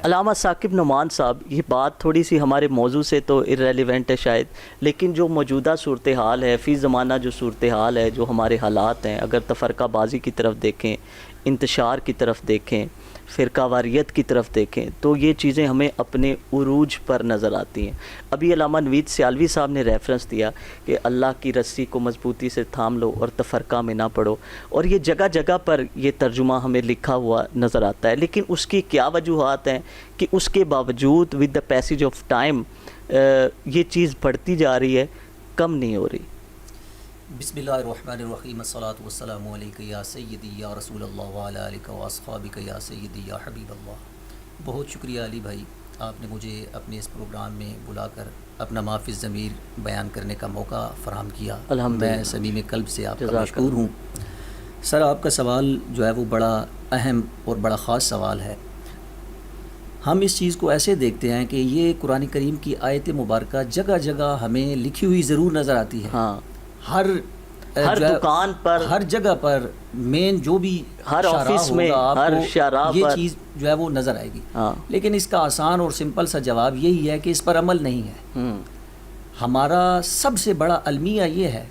علامہ ثاقب نعمان صاحب، یہ بات تھوڑی سی ہمارے موضوع سے تو ارریلیونٹ ہے شاید، لیکن جو موجودہ صورتحال ہے، فی زمانہ جو صورتحال ہے، جو ہمارے حالات ہیں، اگر تفرقہ بازی کی طرف دیکھیں، انتشار کی طرف دیکھیں، فرقہ واریت کی طرف دیکھیں، تو یہ چیزیں ہمیں اپنے عروج پر نظر آتی ہیں۔ ابھی علامہ نوید سیالوی صاحب نے ریفرنس دیا کہ اللہ کی رسی کو مضبوطی سے تھام لو اور تفرقہ میں نہ پڑو، اور یہ جگہ جگہ پر یہ ترجمہ ہمیں لکھا ہوا نظر آتا ہے، لیکن اس کی کیا وجوہات ہیں کہ اس کے باوجود with the passage of time یہ چیز بڑھتی جا رہی ہے، کم نہیں ہو رہی؟ بسم اللہ الرحمن الرحیم، الصلاۃ والسلام علیک یا سیدی یا رسول اللہ وعلی آلک واصحابک یا سیدی یا حبیب اللہ۔ بہت شکریہ علی بھائی، آپ نے مجھے اپنے اس پروگرام میں بلا کر اپنا ما فی الضمیر بیان کرنے کا موقع فراہم کیا۔ میں صمیم قلب سے آپ کا مشکور ہوں۔ سر، آپ کا سوال جو ہے وہ بڑا اہم اور بڑا خاص سوال ہے۔ ہم اس چیز کو ایسے دیکھتے ہیں کہ یہ قرآن کریم کی آیت مبارکہ جگہ جگہ ہمیں لکھی ہوئی ضرور نظر آتی ہے۔ ہاں، ہر دکان پر، ہر جگہ پر، مین جو بھی ہر آفس میں، ہر شاہراہ پر یہ چیز جو ہے وہ نظر آئے گی۔ لیکن اس کا آسان اور سمپل سا جواب یہی ہے کہ اس پر عمل نہیں ہے۔ ہمارا سب سے بڑا المیہ یہ ہے،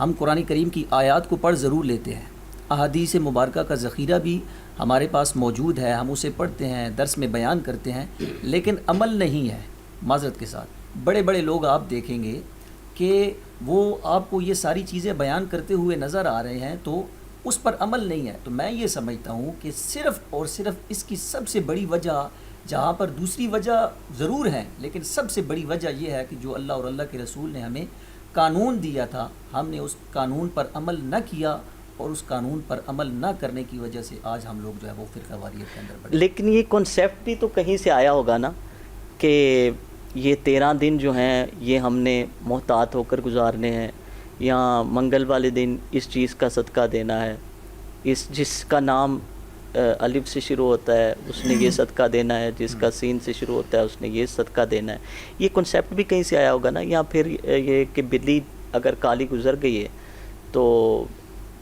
ہم قرآن کریم کی آیات کو پڑھ ضرور لیتے ہیں، احادیث مبارکہ کا ذخیرہ بھی ہمارے پاس موجود ہے، ہم اسے پڑھتے ہیں، درس میں بیان کرتے ہیں، لیکن عمل نہیں ہے۔ معذرت کے ساتھ بڑے بڑے لوگ آپ دیکھیں گے کہ وہ آپ کو یہ ساری چیزیں بیان کرتے ہوئے نظر آ رہے ہیں، تو اس پر عمل نہیں ہے۔ تو میں یہ سمجھتا ہوں کہ صرف اور صرف اس کی سب سے بڑی وجہ، جہاں پر دوسری وجہ ضرور ہیں، لیکن سب سے بڑی وجہ یہ ہے کہ جو اللہ اور اللہ کے رسول نے ہمیں قانون دیا تھا، ہم نے اس قانون پر عمل نہ کیا، اور اس قانون پر عمل نہ کرنے کی وجہ سے آج ہم لوگ جو ہے وہ فرقہ واریت کے اندر بڑھے۔ لیکن یہ کنسیپٹ بھی تو کہیں سے آیا ہوگا نا کہ یہ 13 دن جو ہیں یہ ہم نے محتاط ہو کر گزارنے ہیں، یا منگل والے دن اس چیز کا صدقہ دینا ہے، اس جس کا نام الف سے شروع ہوتا ہے اس نے یہ صدقہ دینا ہے، جس کا سین سے شروع ہوتا ہے اس نے یہ صدقہ دینا ہے۔ یہ کنسیپٹ بھی کہیں سے آیا ہوگا نا، یا پھر یہ کہ بلی اگر کالی گزر گئی ہے تو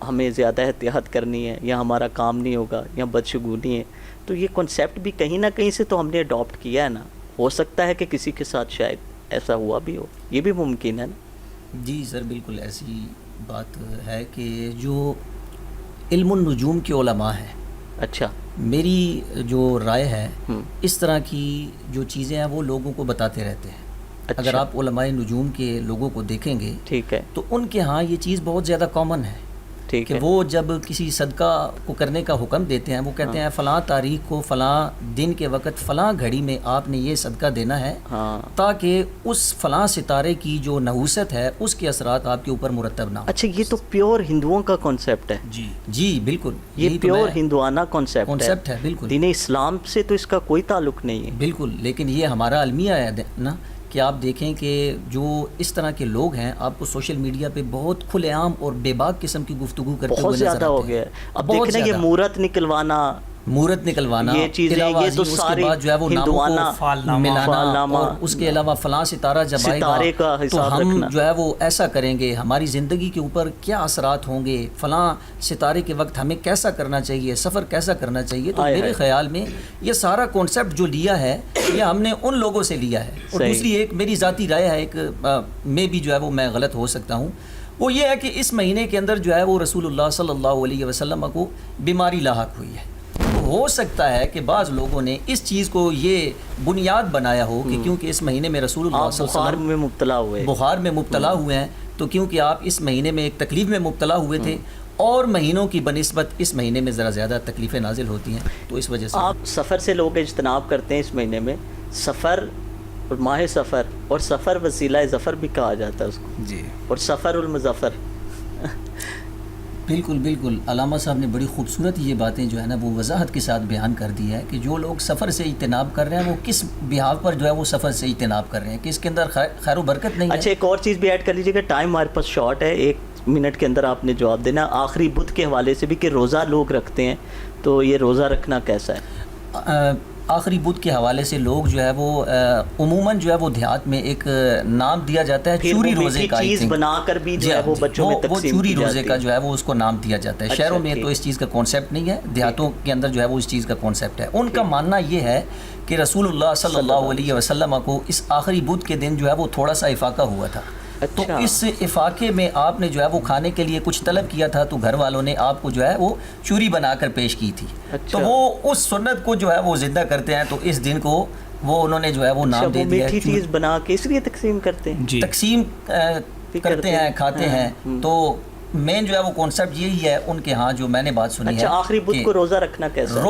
ہمیں زیادہ احتیاط کرنی ہے، یا ہمارا کام نہیں ہوگا، یا بدشگونی ہے۔ تو یہ کنسیپٹ بھی کہیں نہ کہیں سے تو ہم نے اڈاپٹ کیا ہے نا۔ ہو سکتا ہے کہ کسی کے ساتھ شاید ایسا ہوا بھی ہو، یہ بھی ممکن ہے نا۔ جی سر، بالکل ایسی بات ہے کہ جو علم النجوم کے علماء ہیں، اچھا، میری جو رائے ہے، اس طرح کی جو چیزیں ہیں وہ لوگوں کو بتاتے رہتے ہیں۔ اگر آپ علماء نجوم کے لوگوں کو دیکھیں گے، ٹھیک ہے، تو ان کے ہاں یہ چیز بہت زیادہ کامن ہے کہ وہ جب کسی صدقہ کو کرنے کا حکم دیتے ہیں، وہ کہتے ہیں فلاں تاریخ کو، فلاں دن کے وقت، فلاں گھڑی میں آپ نے یہ صدقہ دینا ہے، تاکہ اس فلاں ستارے کی جو نحوست ہے اس کے اثرات آپ کے اوپر مرتب نہ ہوں۔ اچھا، یہ تو پیور ہندوؤں کا کانسیپٹ ہے۔ جی بالکل، یہ پیور ہندوانہ کانسیپٹ ہے، بالکل۔ دین اسلام سے تو اس کا کوئی تعلق نہیں ہے، بالکل، لیکن یہ ہمارا المیہ ہے نا، کہ آپ دیکھیں کہ جو اس طرح کے لوگ ہیں، آپ کو سوشل میڈیا پہ بہت کھلے عام اور بے باک قسم کی گفتگو کرتے ہوئے بہت زیادہ ہو گیا ہے۔ اب دیکھیں یہ مورت نکلوانا، یہ چیزیں، یہ تو ساری ہندوانہ ملانا، اور اس کے علاوہ فلاں ستارہ جب آئے گا تو ہم جو ہے وہ ایسا کریں گے، ہماری زندگی کے اوپر کیا اثرات ہوں گے، فلاں ستارے کے وقت ہمیں کیسا کرنا چاہیے، سفر کیسا کرنا چاہیے۔ تو میرے خیال میں یہ سارا کانسیپٹ جو لیا ہے یہ ہم نے ان لوگوں سے لیا ہے۔ اور دوسری ایک میری ذاتی رائے ہے، ایک میں بھی جو ہے وہ میں غلط ہو سکتا ہوں، وہ یہ ہے کہ اس مہینے کے اندر جو ہے وہ رسول اللہ صلی اللہ علیہ وسلم کو بیماری لاحق ہوئی ہے۔ ہو سکتا ہے کہ بعض لوگوں نے اس چیز کو یہ بنیاد بنایا ہو کہ کیونکہ اس مہینے میں رسول اللہ صلی اللہ علیہ وسلم بخار میں مبتلا ہوئے ہیں، تو کیونکہ آپ اس مہینے میں ایک تکلیف میں مبتلا ہوئے تھے، اور مہینوں کی بنسبت اس مہینے میں ذرا زیادہ تکلیفیں نازل ہوتی ہیں، تو اس وجہ سے آپ سفر سے لوگ اجتناب کرتے ہیں اس مہینے میں۔ سفر اور ماہ سفر، اور سفر وسیلہ ظفر بھی کہا جاتا ہے اس کو، جی، اور سفر المظفر۔ بالکل بالکل، علامہ صاحب نے بڑی خوبصورت یہ باتیں جو ہے نا وہ وضاحت کے ساتھ بیان کر دی ہے کہ جو لوگ سفر سے اجتناب کر رہے ہیں وہ کس بحاف پر جو ہے وہ سفر سے اجتناب کر رہے ہیں، کہ اس کے اندر خیر و برکت نہیں ہے۔ اچھا، ایک اور چیز بھی ایڈ کر لیجیے کہ ٹائم ہمارے پاس شارٹ ہے، 1 منٹ کے اندر آپ نے جواب دینا۔ آخری بدھ کے حوالے سے بھی کہ روزہ لوگ رکھتے ہیں، تو یہ روزہ رکھنا کیسا ہے؟ آخری بدھ کے حوالے سے لوگ جو ہے وہ عموماً جو ہے وہ دیہات میں ایک نام دیا جاتا ہے چوری روزے کا، چیز بنا کر بھی جو ہے وہ بچوں میں تقسیم چوری روزے کا جو ہے وہ اس کو نام دیا جاتا ہے۔ شہروں میں تو اس چیز کا کانسیپٹ نہیں ہے، دیہاتوں کے اندر جو ہے وہ اس چیز کا کانسیپٹ ہے۔ ان کا ماننا یہ ہے کہ رسول اللہ صلی اللہ علیہ وسلم کو اس آخری بدھ کے دن جو ہے وہ تھوڑا سا افاقہ ہوا تھا. تو اس افاقے میں آپ نے جو ہے وہ کھانے کے لیے کچھ طلب کیا تھا، تو گھر والوں نے آپ کو جو ہے وہ چوری بنا کر پیش کی تھی. تو وہ اس سنت کو جو ہے وہ زندہ کرتے ہیں. تو اس دن کو وہ انہوں نے جو ہے وہ نام دے دیا ہے، میٹھی چیز بنا کے اس لیے تقسیم کرتے ہیں، تقسیم کرتے ہیں، کھاتے ہیں. تو مین جو ہے وہ کانسیپٹ یہی ہے ان کے ہاں جو میں نے بات سنی ہے. اچھا، آخری بدھ کو روزہ رکھنا کیسا؟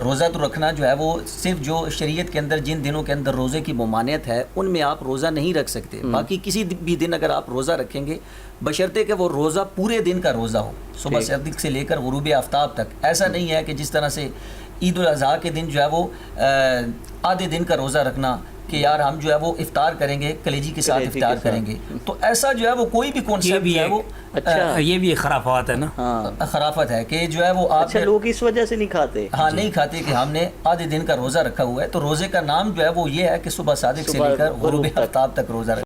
روزہ تو رکھنا جو ہے وہ صرف جو شریعت کے اندر جن دنوں کے اندر روزے کی ممانعت ہے ان میں آپ روزہ نہیں رکھ سکتے. باقی کسی بھی دن اگر آپ روزہ رکھیں گے بشرطے کہ وہ روزہ پورے دن کا روزہ ہو، صبح صادق سے لے کر غروب آفتاب تک. ایسا نہیں ہے کہ جس طرح سے عید الاضحیٰ کے دن جو ہے وہ آدھے دن کا روزہ رکھنا کہ یار ہم جو ہے وہ افطار کریں گے، کلیجی کے ساتھ افطار کریں گے. تو ایسا جو ہے وہ کوئی بھی کانسیپٹ ہے وہ یہ بھی خرافات ہے نا، خرافت ہے کہ جو ہے وہ آپ لوگ اس وجہ سے نہیں کھاتے. ہاں نہیں کھاتے کہ ہم نے آدھے دن کا روزہ رکھا ہوا ہے. تو روزے کا نام جو ہے وہ یہ ہے کہ صبح صادق سے لے کر غروب آفتاب تک روزہ رکھا.